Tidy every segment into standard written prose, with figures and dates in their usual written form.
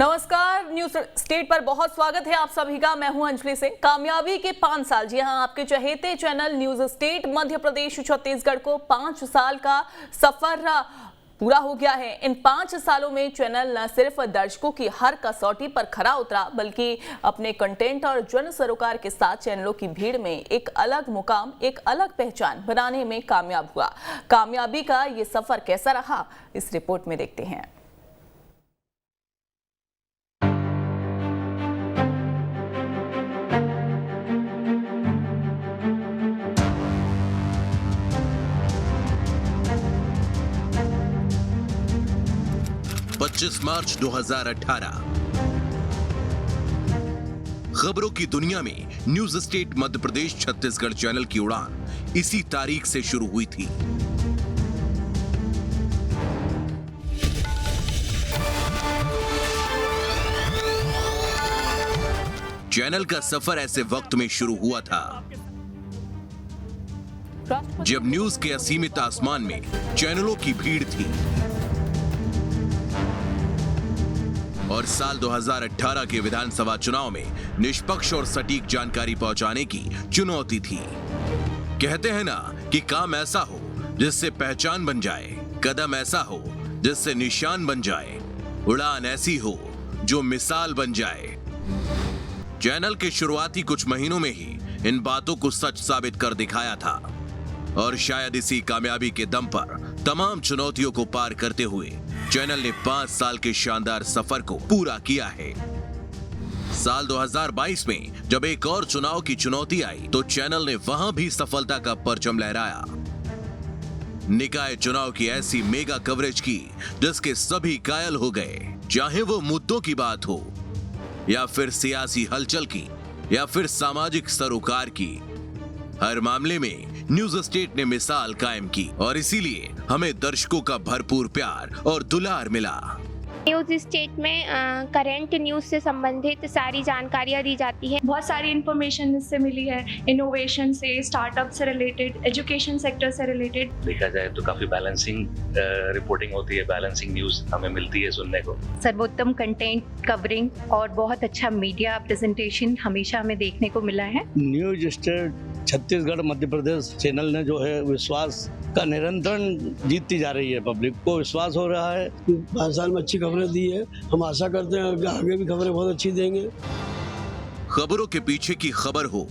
नमस्कार, news state पर बहुत स्वागत है आप सभी का। मैं हूं अंजलि सिंह। कामयाबी के 5 साल, जी हां, आपके चहेते channel news state Madhya Pradesh Chhattisgarh को 5 साल का सफर पूरा हो गया है। इन 5 सालों में चैनल न सिर्फ दर्शकों की हर कसौटी पर खरा उतरा, बल्कि अपने कंटेंट और जन सरोकार के साथ चैनलों की भीड़ में एक अलग मुकाम, एक अलग पहचान बनाने में कामयाब हुआ। कामयाबी का ये सफर कैसा रहा, इस रिपोर्ट में देखते हैं। मार्च 2018 खबरों की दुनिया में news state Madhya Pradesh Chhattisgarh channel की उड़ान इसी तारीख से शुरू हुई थी। चैनल का सफर ऐसे वक्त में शुरू हुआ था जब न्यूज के असीमित आसमान में चैनलों की भीड़ थी और साल 2018 के विधानसभा चुनाव में निष्पक्ष और सटीक जानकारी पहुंचाने की चुनौती थी। कहते हैं ना कि काम ऐसा हो जिससे पहचान बन जाए, कदम ऐसा हो जिससे निशान बन जाए, उड़ान ऐसी हो जो मिसाल बन जाए। चैनल के शुरुआती कुछ महीनों में ही इन बातों को सच साबित कर दिखाया था और शायद इसी कामयाबी के दम पर तमाम चुनौतियों को पार करते हुए चैनल ने 5 साल के शानदार सफर को पूरा किया है। साल 2022 में जब एक और चुनाव की चुनौती आई तो चैनल ने वहां भी सफलता का परचम लहराया। निकाय चुनाव की ऐसी मेगा कवरेज की जिसके सभी कायल हो गए, चाहे वो मुद्दों की बात हो या फिर सियासी हलचल की या फिर सामाजिक सरोकार की। हर मामले में न्यूज स्टेट ने मिसाल कायम की और इसीलिए हमें दर्शकों का भरपूर प्यार और दुलार मिला। न्यूज स्टेट में करंट न्यूज से संबंधित सारी जानकारियां दी जाती है। बहुत सारी इंफॉर्मेशन इससे मिली है, इनोवेशन से, स्टार्टअप से रिलेटेड, एजुकेशन सेक्टर से रिलेटेड। देखा जाए तो काफी बैलेंसिंग रिपोर्टिंग होती है, बैलेंसिंग न्यूज हमें मिलती है सुनने को। सर्वोत्तम कंटेंट कवरिंग और बहुत अच्छा मीडिया प्रेजेंटेशन हमेशा हमें देखने को मिला है। News state Chhattisgarh Madhya Pradesh channel ने जो है विश्वास का निरंतर जीतती जा रही है। पब्लिक को विश्वास हो रहा है। 5 साल में अच्छी खबरें दी है। हम आशा करते हैं कि आगे भी खबरें बहुत अच्छी देंगे। खबरों के पीछे की खबर हो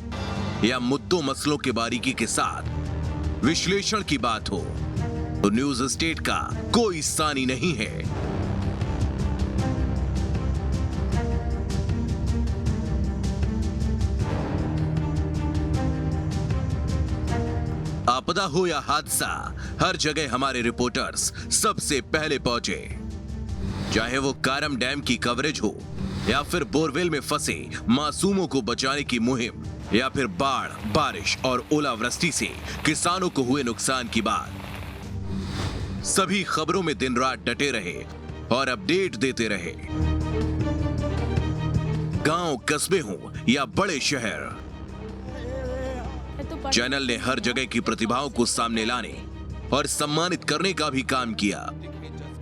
या मुद्दों मसलों के बारीकी के साथ विश्लेषण की बात हो तो न्यूज स्टेट का कोई सानी नहीं है। आपदा हो या हादसा, हर जगह हमारे रिपोर्टर्स सबसे पहले पहुंचे। चाहे वो कारम डैम की कवरेज हो या फिर बोरवेल में फंसे मासूमों को बचाने की मुहिम या फिर बाढ़, बारिश और ओलावृष्टि से किसानों को हुए नुकसान की बात, सभी खबरों में दिन रात डटे रहे और अपडेट देते रहे। गांव, कस्बे हों या बड़े शहर, चैनल ने हर जगह की प्रतिभाओं को सामने लाने और सम्मानित करने का भी काम किया।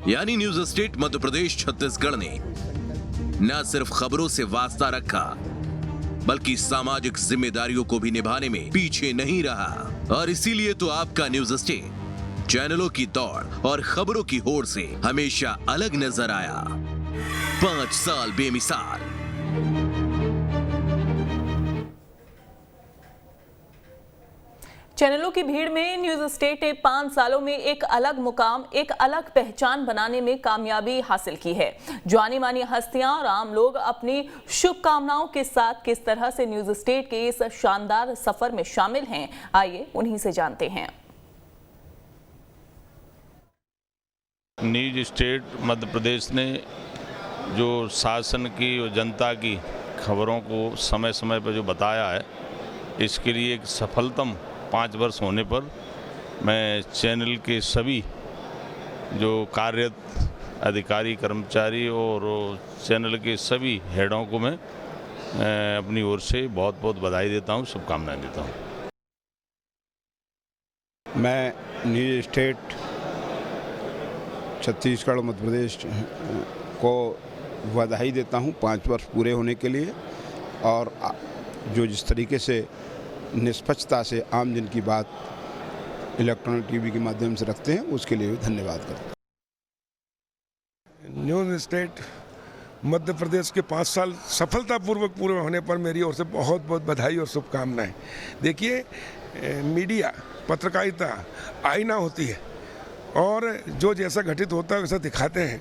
यानी न्यूज स्टेट मध्य प्रदेश छत्तीसगढ़ ने न सिर्फ खबरों से वास्ता रखा बल्कि सामाजिक जिम्मेदारियों को भी निभाने में पीछे नहीं रहा। और इसीलिए तो आपका न्यूज स्टेट चैनलों की दौड़ और खबरों की होड़ से हमेशा अलग नजर आया। 5 साल बेमिसाल। चैनलों की भीड़ में न्यूज स्टेट ने 5 सालों में एक अलग मुकाम, एक अलग पहचान बनाने में कामयाबी हासिल की है। जानी मानी हस्तियां और आम लोग अपनी शुभकामनाओं के साथ किस तरह से न्यूज स्टेट के इस शानदार सफर में शामिल हैं, आइए उन्हीं से जानते हैं। न्यूज स्टेट मध्य प्रदेश ने जो शासन की और जनता की खबरों को समय समय पर जो बताया है, इसके लिए एक सफलतम 5 वर्ष होने पर मैं चैनल के सभी जो कार्यरत अधिकारी, कर्मचारी और चैनल के सभी हेडों को मैं अपनी ओर से बहुत बहुत बधाई देता हूं, शुभकामनाएं देता हूं। मैं न्यूज स्टेट छत्तीसगढ़ मध्य प्रदेश को बधाई देता हूं 5 वर्ष पूरे होने के लिए, और जो जिस तरीके से निष्पक्षता से आम जन की बात इलेक्ट्रॉनिक टीवी के माध्यम से रखते हैं, उसके लिए भी धन्यवाद करता हूं। न्यूज़ स्टेट मध्य प्रदेश के 5 साल सफलतापूर्वक पूरे होने पर मेरी ओर से बहुत बहुत बधाई और शुभकामनाएं। देखिए, मीडिया, पत्रकारिता आईना होती है, और जो जैसा घटित होता है वैसा दिखाते हैं,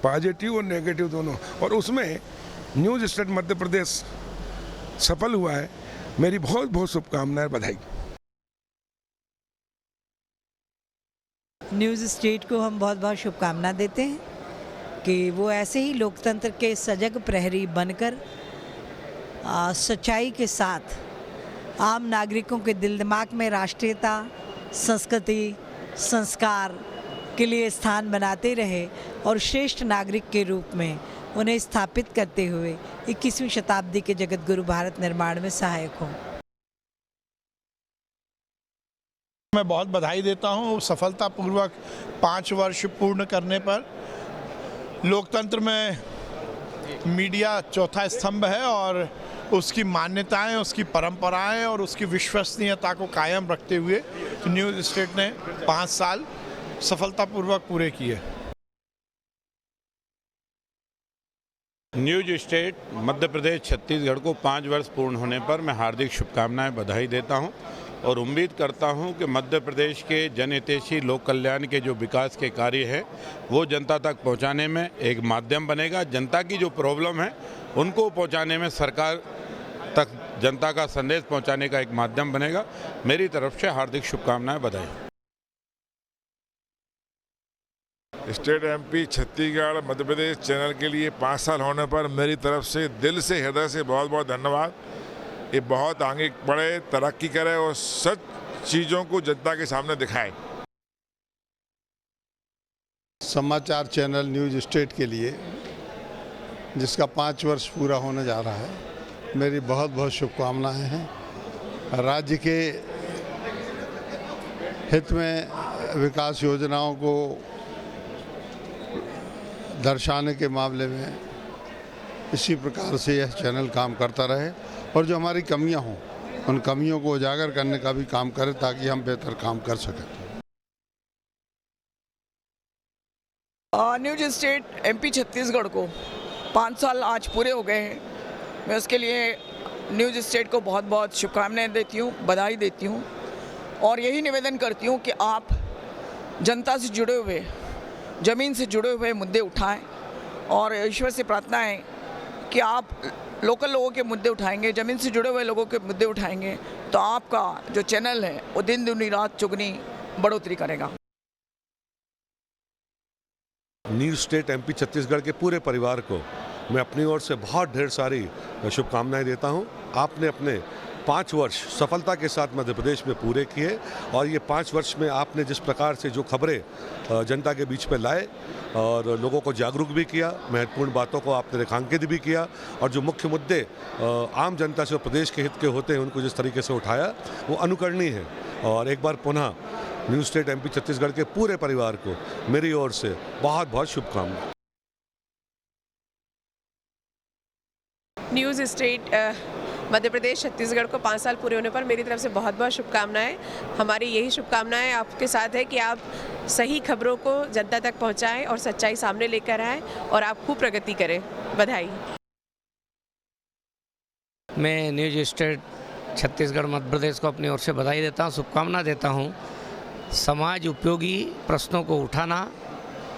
पॉजिटिव और नेगेटिव दोनों, और उसमें न्यूज़ स्टेट मध्य प्रदेश सफल हुआ है। मेरी बहुत बहुत शुभकामनाएं, बधाई। न्यूज़ स्टेट को हम बहुत बहुत शुभकामना देते हैं कि वो ऐसे ही लोकतंत्र के सजग प्रहरी बनकर सच्चाई के साथ आम नागरिकों के दिल दिमाग में राष्ट्रीयता, संस्कृति, संस्कार के लिए स्थान बनाते रहे और श्रेष्ठ नागरिक के रूप में उन्हें स्थापित करते हुए 21वीं शताब्दी के जगत गुरु भारत निर्माण में सहायक हों। मैं बहुत बधाई देता हूँ सफलतापूर्वक 5 वर्ष पूर्ण करने पर। लोकतंत्र में मीडिया चौथा स्तंभ है, और उसकी मान्यताएं, उसकी परंपराएं और उसकी विश्वसनीयता को कायम रखते हुए न्यूज़ स्टेट ने 5 साल सफलतापूर्वक पूरे किए। न्यूज़ स्टेट मध्य प्रदेश छत्तीसगढ़ को 5 वर्ष पूर्ण होने पर मैं हार्दिक शुभकामनाएं, बधाई देता हूं, और उम्मीद करता हूं कि मध्य प्रदेश के जनहितैषी लोक कल्याण के जो विकास के कार्य हैं वो जनता तक पहुंचाने में एक माध्यम बनेगा। जनता की जो प्रॉब्लम है उनको पहुंचाने में, सरकार तक जनता का संदेश पहुंचाने का एक माध्यम बनेगा। मेरी तरफ से हार्दिक शुभकामनाएं, बधाई। State MP Chhattisgarh Madhya Pradesh channel के लिए 5 साल होने पर मेरी तरफ से दिल से, हृदय से बहुत बहुत धन्यवाद। ये बहुत आगे बढ़े, तरक्की करे और सच चीज़ों को जनता के सामने दिखाए। समाचार चैनल न्यूज़ स्टेट के लिए, जिसका 5 वर्ष पूरा होने जा रहा है, मेरी बहुत बहुत शुभकामनाएं हैं। राज्य के हित में विकास योजनाओं को दर्शाने के मामले में इसी प्रकार से यह चैनल काम करता रहे, और जो हमारी कमियां हों उन कमियों को उजागर करने का भी काम करे, ताकि हम बेहतर काम कर सकें। न्यूज़ स्टेट एमपी छत्तीसगढ़ को 5 साल आज पूरे हो गए हैं। मैं उसके लिए न्यूज़ स्टेट को बहुत बहुत शुभकामनाएं देती हूँ, बधाई देती हूँ, और यही निवेदन करती हूँ कि आप जनता से जुड़े हुए, ज़मीन से जुड़े हुए मुद्दे उठाएं, और ईश्वर से प्रार्थना है कि आप लोकल लोगों के मुद्दे उठाएंगे, ज़मीन से जुड़े हुए लोगों के मुद्दे उठाएंगे, तो आपका जो चैनल है वो दिन दुनी रात चुगनी बढ़ोतरी करेगा। न्यूज़ स्टेट एमपी छत्तीसगढ़ के पूरे परिवार को मैं अपनी ओर से बहुत ढेर सारी शुभकामनाएं देता हूं। आपने अपने 5 वर्ष सफलता के साथ मध्य प्रदेश में पूरे किए, और ये 5 वर्ष में आपने जिस प्रकार से जो खबरें जनता के बीच में लाए और लोगों को जागरूक भी किया, महत्वपूर्ण बातों को आपने रेखांकित भी किया, और जो मुख्य मुद्दे आम जनता से और प्रदेश के हित के होते हैं उनको जिस तरीके से उठाया, वो अनुकरणीय है। और एक बार पुनः न्यूज़ स्टेट एमपी छत्तीसगढ़ के पूरे परिवार को मेरी ओर से बहुत बहुत शुभकामनाएं। न्यूज़ स्टेट मध्य प्रदेश छत्तीसगढ़ को 5 साल पूरे होने पर मेरी तरफ से बहुत बहुत शुभकामनाएं। हमारी यही शुभकामनाएं आपके साथ है कि आप सही खबरों को जनता तक पहुंचाएं और सच्चाई सामने लेकर आएं, और आप खूब प्रगति करें। बधाई। मैं न्यूज़ स्टेट छत्तीसगढ़ मध्य प्रदेश को अपनी ओर से बधाई देता हूं, शुभकामना देता हूं। समाज उपयोगी प्रश्नों को उठाना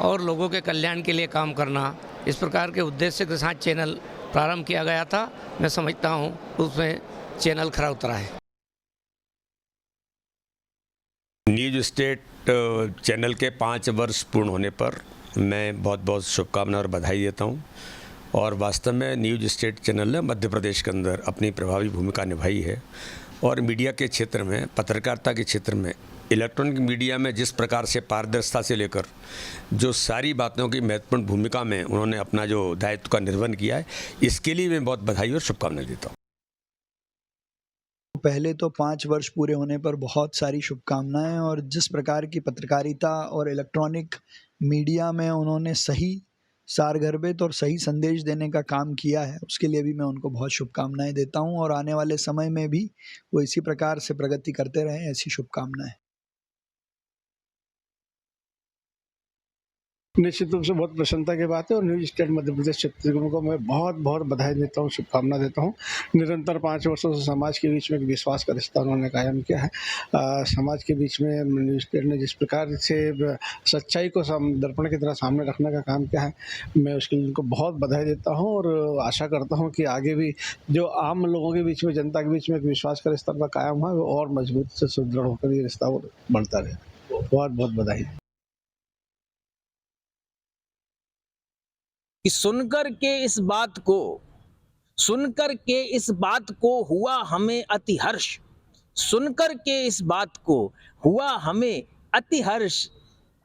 और लोगों के कल्याण के लिए काम करना, इस प्रकार के उद्देश्य के साथ चैनल प्रारंभ किया गया था। मैं समझता हूं उसमें चैनल खरा उतरा है। न्यूज़ स्टेट चैनल के 5 वर्ष पूर्ण होने पर मैं बहुत बहुत शुभकामनाएं और बधाई देता हूं। और वास्तव में न्यूज़ स्टेट चैनल ने मध्य प्रदेश के अंदर अपनी प्रभावी भूमिका निभाई है, और मीडिया के क्षेत्र में, पत्रकारिता के क्षेत्र में, इलेक्ट्रॉनिक मीडिया में जिस प्रकार से पारदर्शिता से लेकर जो सारी बातों की महत्वपूर्ण भूमिका में उन्होंने अपना जो दायित्व का निर्वहन किया है, इसके लिए मैं बहुत बधाई और शुभकामनाएं देता हूँ। पहले तो 5 वर्ष पूरे होने पर बहुत सारी शुभकामनाएं, और जिस प्रकार की पत्रकारिता और इलेक्ट्रॉनिक मीडिया में उन्होंने सही सारगर्भित और सही संदेश देने का काम किया है, उसके लिए भी मैं उनको बहुत शुभकामनाएं देता हूं और आने वाले समय में भी वो इसी प्रकार से प्रगति करते रहें, ऐसी शुभकामनाएं। निश्चित रूप से बहुत प्रसन्नता की बात है और न्यूज स्टेट मध्य प्रदेश छत्तीसगढ़ को मैं बहुत बहुत बधाई देता हूँ, शुभकामना देता हूँ। निरंतर 5 वर्षों से समाज के बीच में एक विश्वास का रिश्ता उन्होंने कायम किया है। समाज के बीच में न्यूज स्टेट ने जिस प्रकार से सच्चाई को दर्पण की तरह सामने रखने का काम किया है, मैं उसके लिए उनको बहुत बधाई देता हूँ और आशा करता हूँ कि आगे भी जो आम लोगों के बीच में, जनता के बीच में एक विश्वास का रिश्ता कायम हुआ है, वो और मजबूत से सुदृढ़ होकर ये रिश्ता बढ़ता रहे। बहुत बहुत बधाई। कि सुनकर के इस बात को हुआ हमें अति हर्ष, सुनकर के इस बात को हुआ हमें अति हर्ष,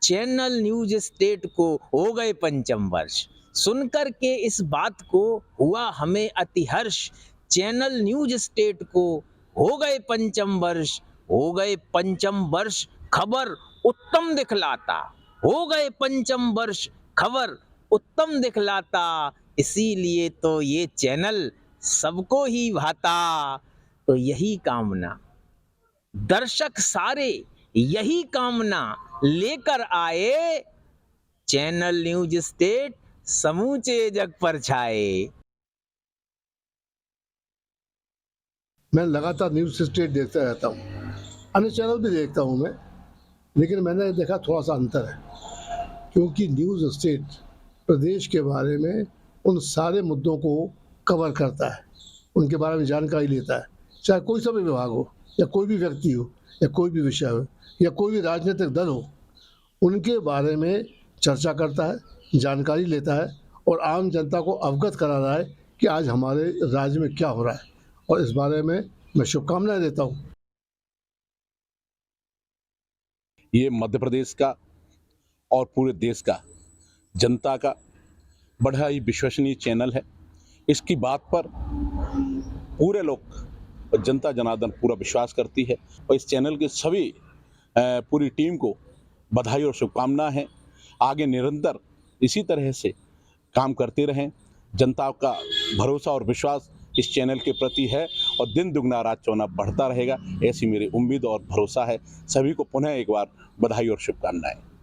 चैनल न्यूज स्टेट को हो गए 5 वर्ष। सुनकर के इस बात को हुआ हमें अति हर्ष, चैनल न्यूज स्टेट को हो गए 5 वर्ष, हो गए 5 वर्ष, खबर उत्तम दिखलाता, हो गए 5 वर्ष, खबर उत्तम दिखलाता, इसीलिए तो ये चैनल सबको ही भाता। तो यही कामना दर्शक सारे, यही कामना लेकर आए, चैनल न्यूज स्टेट समूचे जग पर छाए। मैं लगातार न्यूज स्टेट देखता रहता हूँ, अन्य चैनल भी देखता हूँ मैं, लेकिन मैंने देखा थोड़ा सा अंतर है, क्योंकि न्यूज स्टेट प्रदेश के बारे में उन सारे मुद्दों को कवर करता है, उनके बारे में जानकारी लेता है, चाहे कोई सा भी विभाग हो या कोई भी व्यक्ति हो या कोई भी विषय हो या कोई भी राजनीतिक दल हो, उनके बारे में चर्चा करता है, जानकारी लेता है और आम जनता को अवगत करा रहा है कि आज हमारे राज्य में क्या हो रहा है, और इस बारे में मैं शुभकामनाएं देता हूँ। ये मध्य प्रदेश का और पूरे देश का, जनता का बड़ा ही विश्वसनीय चैनल है। इसकी बात पर पूरे लोग और जनता जनार्दन पूरा विश्वास करती है और इस चैनल के सभी पूरी टीम को बधाई और शुभकामना है। आगे निरंतर इसी तरह से काम करते रहें। जनता का भरोसा और विश्वास इस चैनल के प्रति है और दिन दुगना रात चौना बढ़ता रहेगा, ऐसी मेरी उम्मीद और भरोसा है। सभी को पुनः एक बार बधाई और शुभकामनाएं।